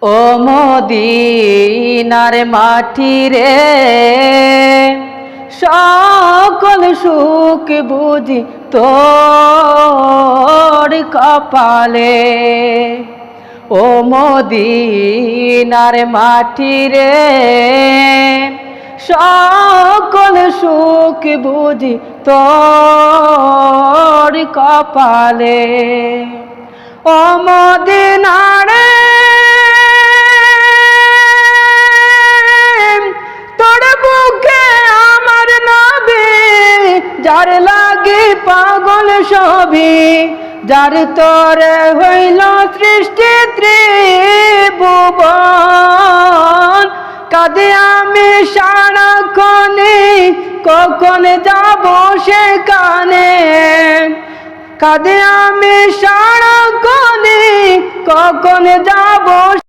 ও মদিনার মাটি রে, সকল সুখ বুঝি তোর কপালে। ও মদিনার মাটি রে, সকল সুখ বুঝি তোর কপালে। ও মদিনার যার লাগে পাগল সবই, যার তরে হইল সৃষ্টি ত্রিভুবন। কাঁদে আমি সারাক্ষণে, কখন যাব সেখানে। কাঁদে আমি সারাক্ষণে, কখন যাব